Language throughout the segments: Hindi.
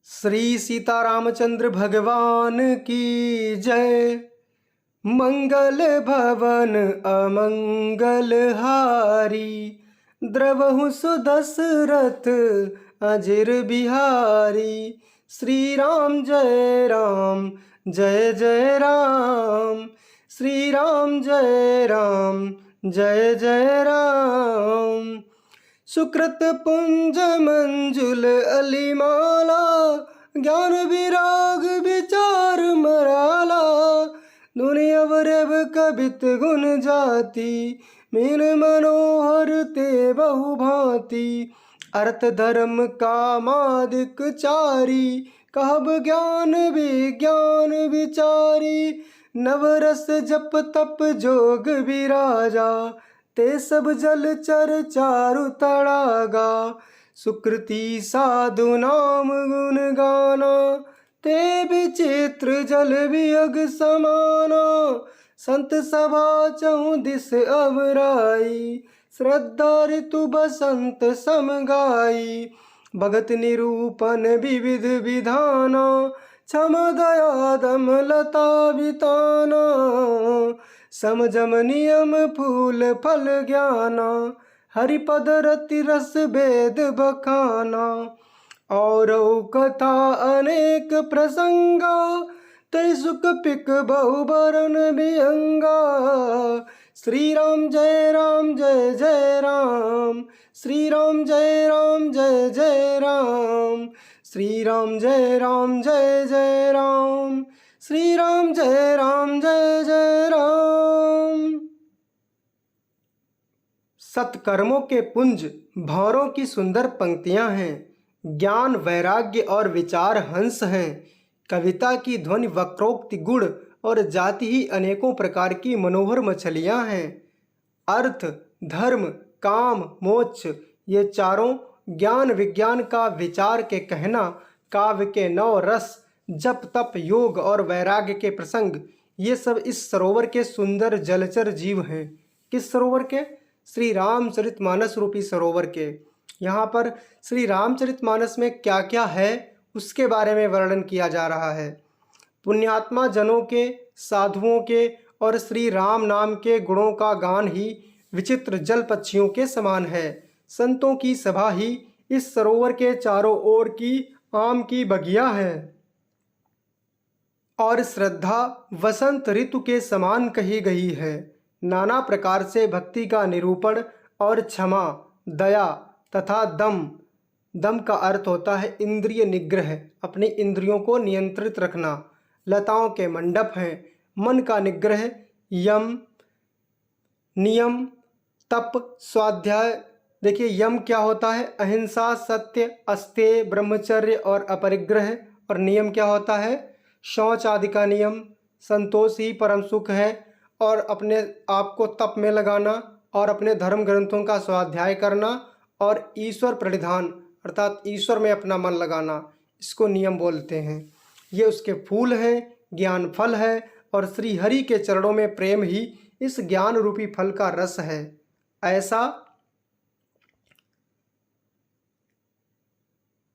श्री सीतारामचंद्र भगवान की जय। मंगल भवन अमंगल हारी, द्रवहु सुदशरथ अजिर बिहारी। श्री राम जय राम जय जय राम, श्री राम जय राम जय जय राम। सुकृत पुंज मंजुल अलिमाला, ज्ञान विराग विचार मराला। दुनिया अवरव कबित गुण जाति, मीन मनोहर ते बहुभांति। अर्थ धर्म कामादिक चारी, कहब ज्ञान विज्ञान विचारी। नवरस जप तप जोग विराजा, ते सब जल चर चारु तड़ागा। सुकृति साधु नाम गुण गाना, ते विचित्र जल वियग समाना। संत सभा चहु दिस अवराई, श्रद्धा ऋतु बसंत सम गाई। भगत निरूपण विविध विधाना, क्षम दया दम लता बिताना। समझम नियम फूल फल ज्ञाना, हरिपद रति रस वेद बखाना। और कथा अनेक प्रसंगा, तै सुख पिक बहुबरन विहंगा। श्री राम जय राम, श्री राम जय जय राम। श्री राम जय जय राम, श्री राम जय जय राम। सत्कर्मों के पुंज भौरों की सुंदर पंक्तियां हैं। ज्ञान वैराग्य और विचार हंस हैं। कविता की ध्वनि वक्रोक्ति गुण और जाति ही अनेकों प्रकार की मनोहर मछलियां हैं। अर्थ धर्म काम मोक्ष ये चारों ज्ञान विज्ञान का विचार के कहना, काव्य के नौ रस जप तप योग और वैराग्य के प्रसंग, ये सब इस सरोवर के सुंदर जलचर जीव हैं। किस सरोवर के? श्री रामचरितमानस रूपी सरोवर के। यहाँ पर श्री रामचरितमानस में क्या क्या है उसके बारे में वर्णन किया जा रहा है। पुण्यात्मा जनों के, साधुओं के और श्री राम नाम के गुणों का गान ही विचित्र जल पक्षियों के समान है। संतों की सभा ही इस सरोवर के चारों ओर की आम की बगिया है। और श्रद्धा वसंत ऋतु के समान कही गई है। नाना प्रकार से भक्ति का निरूपण और क्षमा दया तथा दम, दम का अर्थ होता है इंद्रिय निग्रह, अपनी इंद्रियों को नियंत्रित रखना। लताओं के मंडप हैं। मन का निग्रह, यम नियम तप स्वाध्याय। देखिए यम क्या होता है? अहिंसा सत्य अस्तेय ब्रह्मचर्य और अपरिग्रह। और नियम क्या होता है? शौच आदि का नियम। संतोष ही परम सुख है और अपने आप को तप में लगाना और अपने धर्म ग्रंथों का स्वाध्याय करना और ईश्वर प्रणिधान अर्थात ईश्वर में अपना मन लगाना, इसको नियम बोलते हैं। ये उसके फूल हैं, ज्ञान फल है और श्री हरि के चरणों में प्रेम ही इस ज्ञान रूपी फल का रस है। ऐसा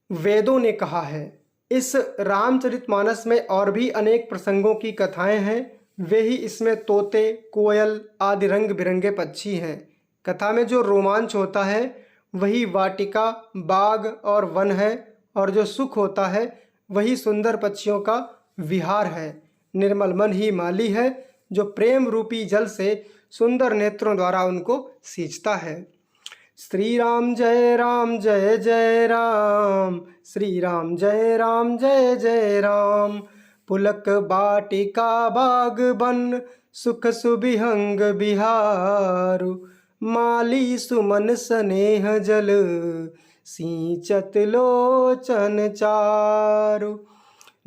वेदों ने कहा है। इस रामचरितमानस में और भी अनेक प्रसंगों की कथाएं हैं। वे ही इसमें तोते कोयल आदि रंग बिरंगे पक्षी हैं। कथा में जो रोमांच होता है वही वाटिका बाग और वन है, और जो सुख होता है वही सुंदर पक्षियों का विहार है। निर्मल मन ही माली है, जो प्रेम रूपी जल से सुंदर नेत्रों द्वारा उनको सींचता है। श्री राम जय जय राम, श्री राम जय जय राम। पुलक बाटिका बाग बन, सुख सुबिहंग बिहारु। माली सुमन स्नेह जल, सींचत लोचन चारु।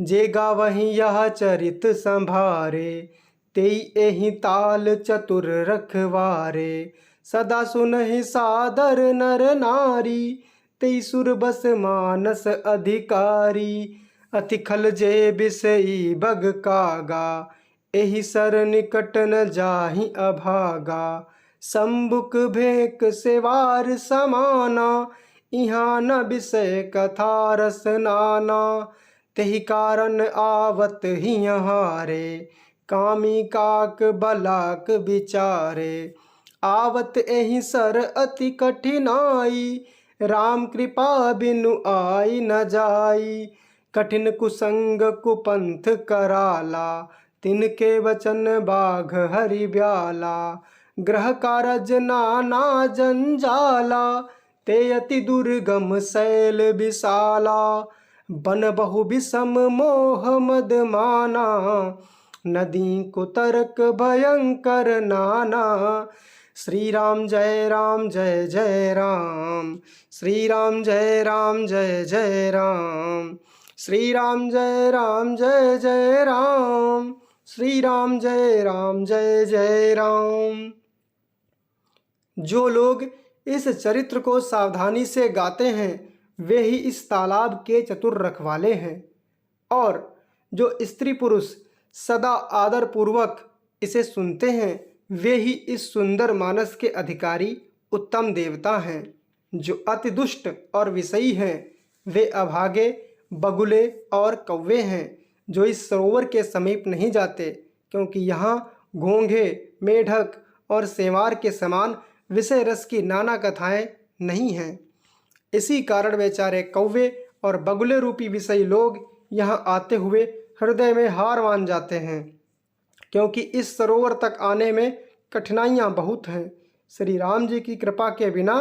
जे गावहि यह चरित संभारे, तेई एहि ताल चतुर रखवारे। सदा सुनहि सादर नर नारी, तेई सुर बस मानस अधिकारी। अति खल जे बिसई बग कागा, एहि सर निकट न जाहि अभागा। संबुक भेक सेवार समाना, इहाँ न विषय कथा रस नाना, तेहि कारण आवत हियहारे, कामी काक बलाक विचारे, आवत एहि सर अति कठिनाई, राम कृपा बिनु आई न जाई, कठिन कुसंग कुपंथ कराला, तिनके वचन बाघ हरि ब्याला, ग्रह कारज नाना जंजाला, ते अति दुर्गम शैल विशाला, बन बहु विषम मोह मद माना, नदी कुतर्क भयंकर नाना। श्री राम जय राम जय जय राम, श्री राम जय राम जय जय राम, श्री राम जय राम जय जय राम, श्री राम जय राम जय जय राम। जो लोग इस चरित्र को सावधानी से गाते हैं वे ही इस तालाब के चतुर रखवाले हैं, और जो स्त्री पुरुष सदा आदर पूर्वक इसे सुनते हैं वे ही इस सुंदर मानस के अधिकारी उत्तम देवता हैं। जो अति दुष्ट और विषयी हैं वे अभागे, बगुले और कौवे हैं, जो इस सरोवर के समीप नहीं जाते, क्योंकि यहाँ घोंघे, मेढक और सेंवार के समान विषय रस की नाना कथाएं नहीं हैं। इसी कारण बेचारे कौवे और बगुले रूपी विषयी लोग यहाँ आते हुए हृदय में हार मान जाते हैं, क्योंकि इस सरोवर तक आने में कठिनाइयाँ बहुत हैं। श्री राम जी की कृपा के बिना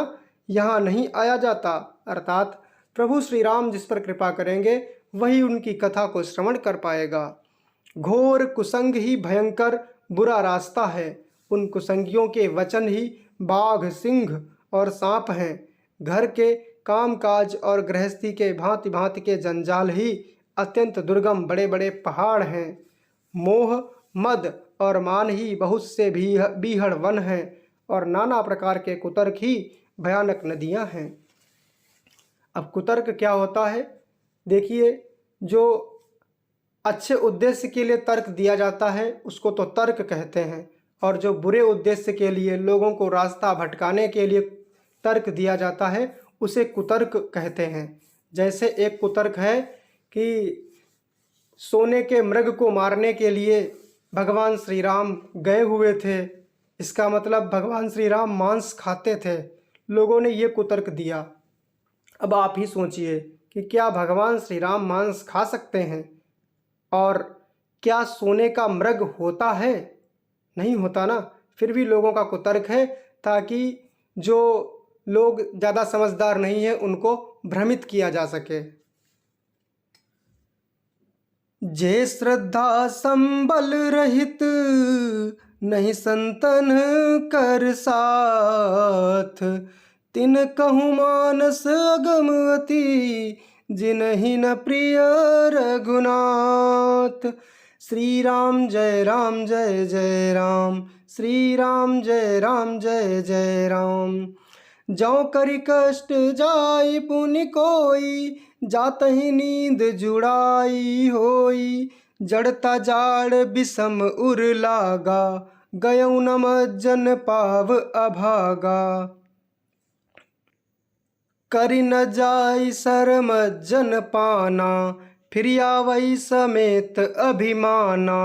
यहाँ नहीं आया जाता, अर्थात प्रभु श्री राम जिस पर कृपा करेंगे वही उनकी कथा को श्रवण कर पाएगा। घोर कुसंग ही भयंकर बुरा रास्ता है, उन कुसंगियों के वचन ही बाघ, सिंह और सांप हैं। घर के कामकाज और गृहस्थी के भांति भांति के जंजाल ही अत्यंत दुर्गम बड़े बड़े पहाड़ हैं। मोह, मद और मान ही बहुत से बीहड़ वन हैं, और नाना प्रकार के कुतर्क ही भयानक नदियां हैं। अब कुतर्क क्या होता है? देखिए, जो अच्छे उद्देश्य के लिए तर्क दिया जाता है उसको तो तर्क कहते हैं, और जो बुरे उद्देश्य के लिए लोगों को रास्ता भटकाने के लिए तर्क दिया जाता है उसे कुतर्क कहते हैं। जैसे एक कुतर्क है कि सोने के मृग को मारने के लिए भगवान श्री राम गए हुए थे, इसका मतलब भगवान श्री राम मांस खाते थे। लोगों ने ये कुतर्क दिया। अब आप ही सोचिए कि क्या भगवान श्री राम मांस खा सकते हैं, और क्या सोने का मृग होता है? नहीं होता ना। फिर भी लोगों का कुतर्क है ताकि जो लोग ज़्यादा समझदार नहीं हैं उनको भ्रमित किया जा सके। जे श्रद्धा संबल रहित, नहीं संतन कर साथ, तिन कहूँ मानस अगम अति, जिनहि न प्रिय रघुनाथ। श्री राम जय राम जय जय राम, श्री राम जय राम जय जय राम। जौ करि कष्ट जाय पुनि कोई, जातहि नींद जुड़ाई होई, जड़ता जाड़ विषम उर लागा, गयौ न मज्जन पाव अभागा। करि न जाय सर मज्जन पाना, फिर आवै समेत अभिमाना।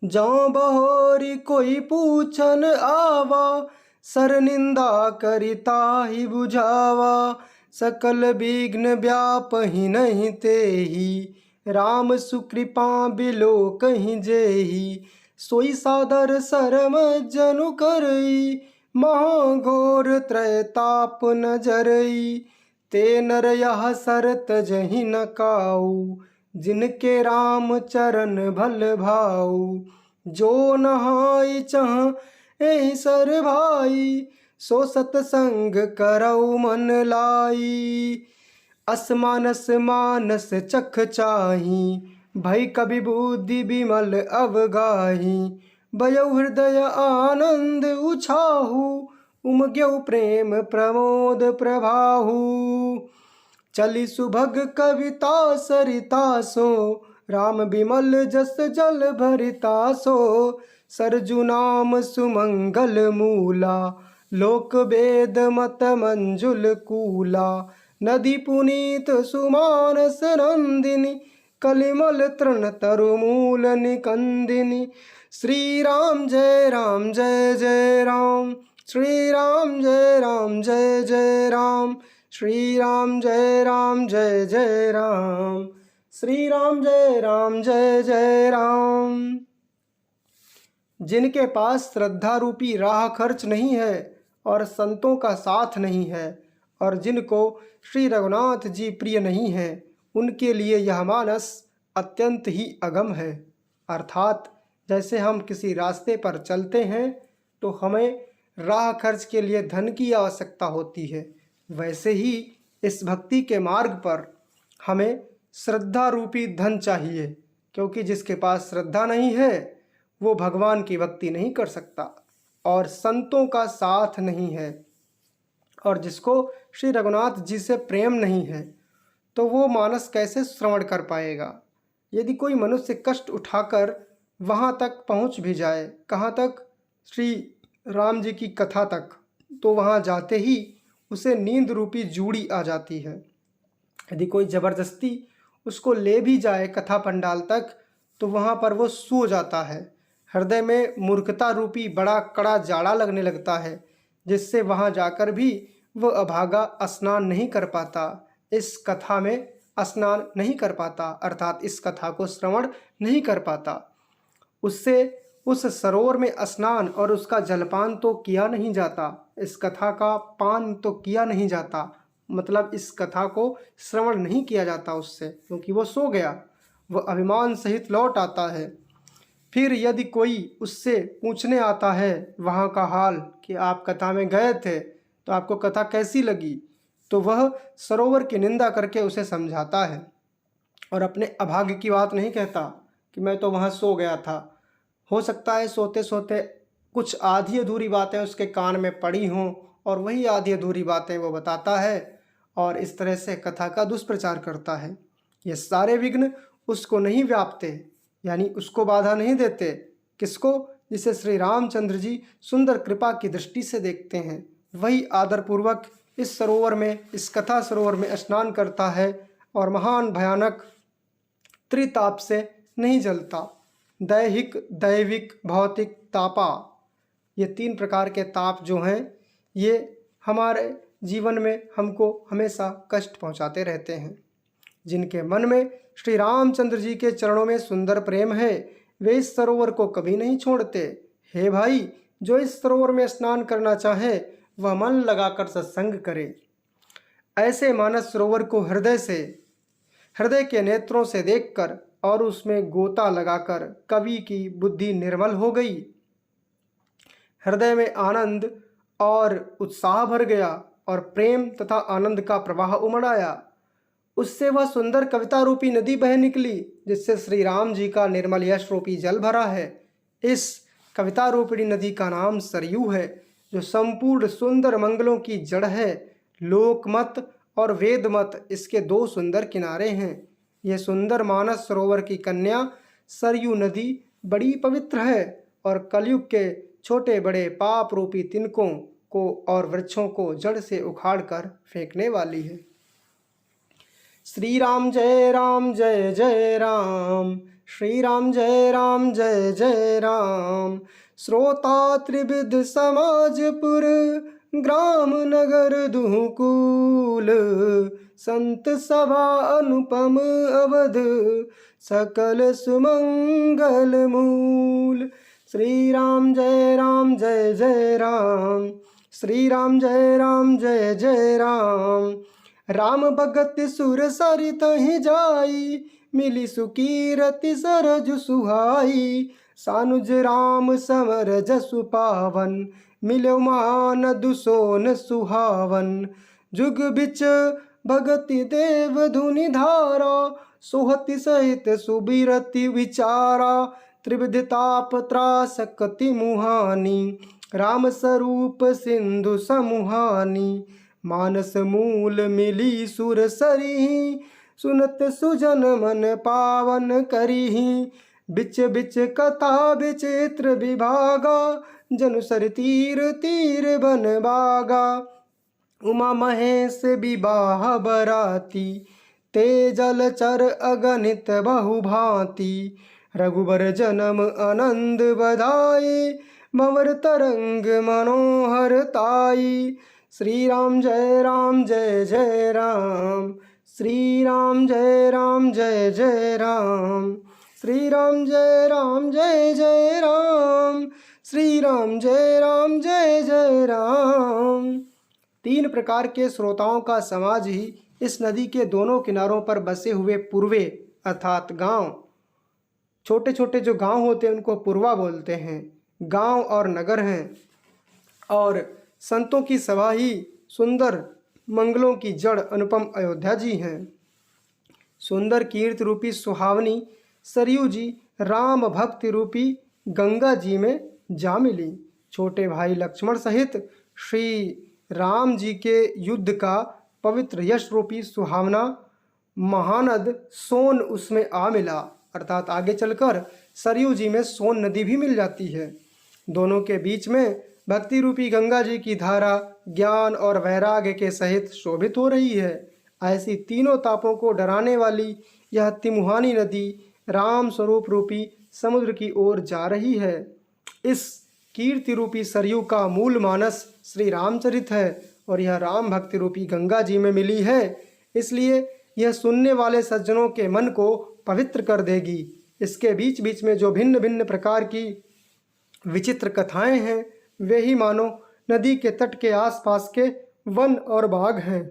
जौ बहोरी कोई पूछन आवा, सर निंदा करि ताहि बुझावा। सकल विघ्न व्यापहि नहीं तेहि, राम सुकृपा बिलो कहीं जेहि। सोई सादर सर मज्जनु करई, महाघोर त्रैताप न जरई। ते नर यह सर तजहि न काऊ, जिनके राम चरण भल भाऊ। जो नहाई चह एहि सर भाई, सो सतसंग करऊ मन लाई। असमानस मानस चख चाही, भई कवि बुद्धि विमल अवगाही। भयउ हृदय आनंद उछाहू, उमग्यौ प्रेम प्रमोद प्रभाहू। चली सुभग कविता सरिता सो, राम विमल जस जल भरिता सो। सरजु नाम सुमंगल मूला, लोक वेद मत मंजुल कूला। नदी पुनीत सुमानस नंदिनी कलिमल तृण तरुमूल निकंदिनी। श्री राम जय राम जय जय राम, श्री राम जय राम जय जय राम, श्री राम जय राम जय जय राम, श्री राम जय राम जय जय राम। जिनके पास श्रद्धा रूपी राह खर्च नहीं है और संतों का साथ नहीं है और जिनको श्री रघुनाथ जी प्रिय नहीं हैं, उनके लिए यह मानस अत्यंत ही अगम है। अर्थात जैसे हम किसी रास्ते पर चलते हैं तो हमें राह खर्च के लिए धन की आवश्यकता होती है, वैसे ही इस भक्ति के मार्ग पर हमें श्रद्धा रूपी धन चाहिए, क्योंकि जिसके पास श्रद्धा नहीं है वो भगवान की भक्ति नहीं कर सकता और संतों का साथ नहीं है, और जिसको श्री रघुनाथ जी से प्रेम नहीं है तो वो मानस कैसे श्रवण कर पाएगा। यदि कोई मनुष्य कष्ट उठाकर वहाँ तक पहुँच भी जाए, कहाँ तक, श्री राम जी की कथा तक, तो वहाँ जाते ही उसे नींद रूपी जूड़ी आ जाती है। यदि कोई ज़बरदस्ती उसको ले भी जाए कथा पंडाल तक तो वहाँ पर वो सो जाता है। हृदय में मूर्खता रूपी बड़ा कड़ा जाड़ा लगने लगता है, जिससे वहाँ जाकर भी वह अभागा स्नान नहीं कर पाता, इस कथा में स्नान नहीं कर पाता, अर्थात इस कथा को श्रवण नहीं कर पाता। उससे उस सरोवर में स्नान और उसका जलपान तो किया नहीं जाता, इस कथा का पान तो किया नहीं जाता, मतलब इस कथा को श्रवण नहीं किया जाता उससे, क्योंकि वो सो गया, वह अभिमान सहित लौट आता है। फिर यदि कोई उससे पूछने आता है वहाँ का हाल कि आप कथा में गए थे तो आपको कथा कैसी लगी, तो वह सरोवर की निंदा करके उसे समझाता है और अपने अभाग्य की बात नहीं कहता कि मैं तो वहाँ सो गया था। हो सकता है सोते सोते कुछ आधी अधूरी बातें उसके कान में पड़ी हों और वही आधी अधूरी बातें वो बताता है और इस तरह से कथा का दुष्प्रचार करता है। ये सारे विघ्न उसको नहीं व्यापते, यानी उसको बाधा नहीं देते। किसको? जिसे श्री रामचंद्र जी सुंदर कृपा की दृष्टि से देखते हैं, वही आदरपूर्वक इस सरोवर में, इस कथा सरोवर में स्नान करता है और महान भयानक त्रिताप से नहीं जलता। दैहिक, दैविक, भौतिक, तापा, ये तीन प्रकार के ताप जो हैं ये हमारे जीवन में हमको हमेशा कष्ट पहुंचाते रहते हैं। जिनके मन में श्री रामचंद्र जी के चरणों में सुंदर प्रेम है वे इस सरोवर को कभी नहीं छोड़ते। हे भाई, जो इस सरोवर में स्नान करना चाहे वह मन लगाकर सत्संग करे। ऐसे मानस सरोवर को हृदय के नेत्रों से देखकर और उसमें गोता लगाकर कवि की बुद्धि निर्मल हो गई, हृदय में आनंद और उत्साह भर गया और प्रेम तथा आनंद का प्रवाह उमड़ आया। उससे वह सुंदर कविता रूपी नदी बह निकली जिससे श्री राम जी का निर्मल यश रूपी जल भरा है। इस कविता रूपिणी नदी का नाम सरयू है, जो संपूर्ण सुंदर मंगलों की जड़ है। लोकमत और वेदमत इसके दो सुंदर किनारे हैं। यह सुंदर मानस सरोवर की कन्या सरयू नदी बड़ी पवित्र है और कलयुग के छोटे बड़े पाप रूपी तिनकों को और वृक्षों को जड़ से उखाड़ कर फेंकने वाली है। श्री राम जय राम, श्री राम जय जय राम। श्रोता त्रिविध समाजपुर, ग्राम नगर दुहकूल। संत सभा अनुपम अवध, सकल सुमंगल मूल। श्री राम जय जय राम, श्री राम जय जय राम। राम भगत सुर सरित ही जाई, मिली सुकीरति सरजु सुहाई। सानुज राम समर जसु पावन, मिलो मान दुसोन सुहावन। जुग बिच भगति देव धुनि धारा, सोहति सहित सुबिरति विचारा। त्रिविधताप त्रासकति मुहानी, राम स्वरूप सिंधु समुहानी। मानस मूल मिली सुर सरिही, सुनत सुजन मन पावन करिही। बिच बिच कथा विचित्र विभागा, जनु सर तीर तीर बन बागा। उमा महेश विवाह बराती, ते जलचर अगणित बहुभांति। रघुबर जन्म आनंद बधाई, भंवर तरंग मनोहर ताई। श्री राम जय राम जय जय राम, श्री राम जय राम जय जय राम, श्री राम जय राम जय जय राम, श्री राम जय राम जय जय राम। तीन प्रकार के श्रोताओं का समाज ही इस नदी के दोनों किनारों पर बसे हुए पूर्वे अर्थात गांव, छोटे छोटे जो गांव होते हैं उनको पूर्वा बोलते हैं, गांव और नगर हैं। और संतों की सभा ही सुंदर मंगलों की जड़ अनुपम अयोध्या जी हैं। सुंदर कीर्ति रूपी सुहावनी सरयू जी राम भक्ति रूपी गंगा जी में जा मिली। छोटे भाई लक्ष्मण सहित श्री राम जी के युद्ध का पवित्र यश रूपी सुहावना महानद सोन उसमें आ मिला, अर्थात आगे चलकर सरयू जी में सोन नदी भी मिल जाती है। दोनों के बीच में भक्ति रूपी गंगा जी की धारा ज्ञान और वैराग्य के सहित शोभित हो रही है। ऐसी तीनों तापों को डराने वाली यह तिमुहानी नदी राम स्वरूप रूपी समुद्र की ओर जा रही है। इस कीर्ति रूपी सरयू का मूल मानस श्री रामचरित है और यह राम भक्ति रूपी गंगा जी में मिली है, इसलिए यह सुनने वाले सज्जनों के मन को पवित्र कर देगी। इसके बीच बीच में जो भिन्न भिन्न प्रकार की विचित्र कथाएं हैं वे ही मानो नदी के तट के आसपास के वन और बाग हैं।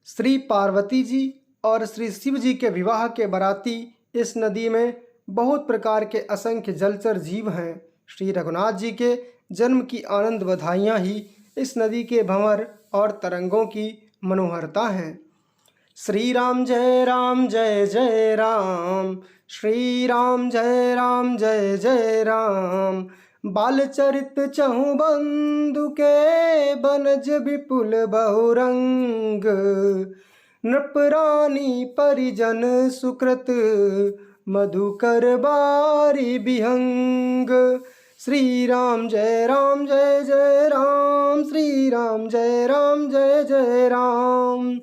श्री पार्वती जी और श्री शिव जी के विवाह के बराती इस नदी में बहुत प्रकार के असंख्य जलचर जीव हैं। श्री रघुनाथ जी के जन्म की आनंद बधाइयाँ ही इस नदी के भंवर और तरंगों की मनोहरता हैं। श्री राम जय जय राम, श्री राम जय जय राम। बालचरित चहु बंधु के, बनज विपुल बहुरंग। नृपरानी परिजन सुकृत, मधुकर बारी बिहंग। श्री राम जय जय राम, श्री राम जय जय राम।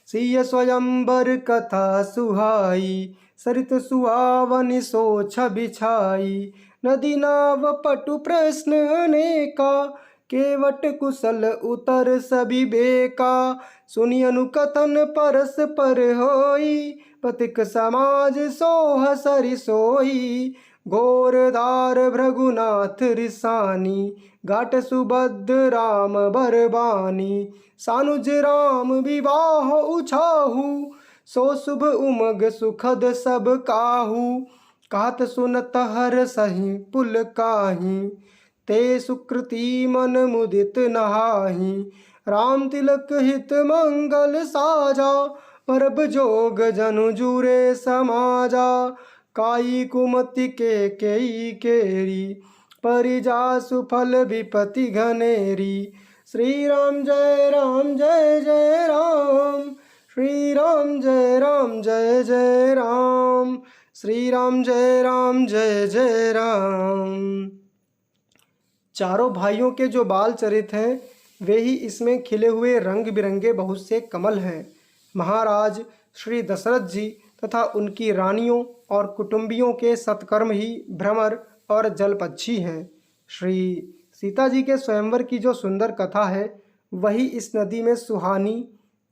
सिय स्वयंवर कथा सुहाई, सरित सुहावनि सो छवि छाई। नदी नाव पटु प्रश्न अनेका, केवट कुशल उतर सभी बेका। सुनि अनुकथन परस पर होई, पथिक समाज सोह सरि सोई। घोरधार भृगुनाथ रिसानी, घाट सुभद्र राम बरबानी। सानुज राम विवाह उछाहू, सो शुभ उमग सुखद सब काहू। कहत सुनत हर सही पुल काही, ते सुकृति मन मुदित नहाही। राम तिलक हित मंगल साजा, परब जोग जनु जुरे समाजा। काई कुमति के केई केरी, परिजा सुफल विपति घनेरी। श्री राम जय जय राम, श्री राम जय जय राम, श्री राम जय जय राम। चारों भाइयों के जो बाल चरित हैं वे ही इसमें खिले हुए रंग बिरंगे बहुत से कमल हैं। महाराज श्री दशरथ जी तथा उनकी रानियों और कुटुंबियों के सत्कर्म ही भ्रमर और जलपक्षी हैं। श्री सीता जी के स्वयंवर की जो सुंदर कथा है वही इस नदी में सुहानी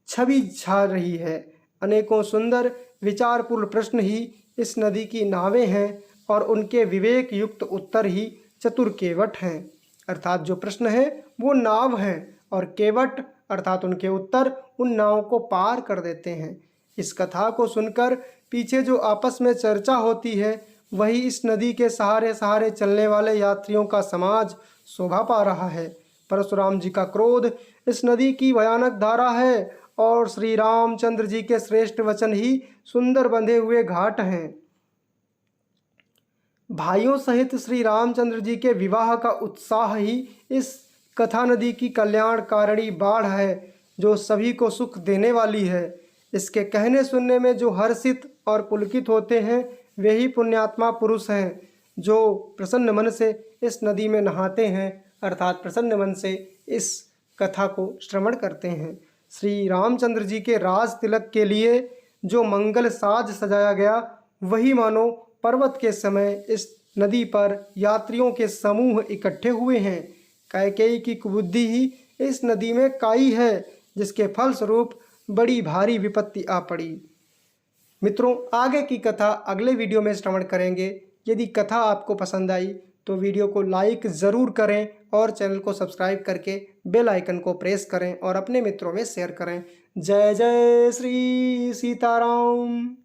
छवि छा रही है। अनेकों सुंदर विचारपूर्ण प्रश्न ही इस नदी की नावें हैं और उनके विवेक युक्त उत्तर ही चतुर केवट हैं। अर्थात जो प्रश्न है वो नाव हैं और केवट अर्थात उनके उत्तर उन नावों को पार कर देते हैं। इस कथा को सुनकर पीछे जो आपस में चर्चा होती है वही इस नदी के सहारे सहारे चलने वाले यात्रियों का समाज शोभा पा रहा है। परशुराम जी का क्रोध इस नदी की भयानक धारा है और श्री रामचंद्र जी के श्रेष्ठ वचन ही सुंदर बंधे हुए घाट हैं। भाइयों सहित श्री रामचंद्र जी के विवाह का उत्साह ही इस कथा नदी की कल्याणकारिणी बाढ़ है जो सभी को सुख देने वाली है। इसके कहने सुनने में जो हर्षित और पुलकित होते हैं वे ही पुण्यात्मा पुरुष हैं जो प्रसन्न मन से इस नदी में नहाते हैं, अर्थात प्रसन्न मन से इस कथा को श्रवण करते हैं। श्री रामचंद्र जी के राज तिलक के लिए जो मंगल साज सजाया गया वही मानो पर्वत के समय इस नदी पर यात्रियों के समूह इकट्ठे हुए हैं। कैकेयी की कुबुद्धि ही इस नदी में काई है, जिसके फलस्वरूप बड़ी भारी विपत्ति आ पड़ी। मित्रों, आगे की कथा अगले वीडियो में श्रवण करेंगे। यदि कथा आपको पसंद आई तो वीडियो को लाइक ज़रूर करें और चैनल को सब्सक्राइब करके बेल आइकन को प्रेस करें और अपने मित्रों में शेयर करें। जय जय श्री सीताराम।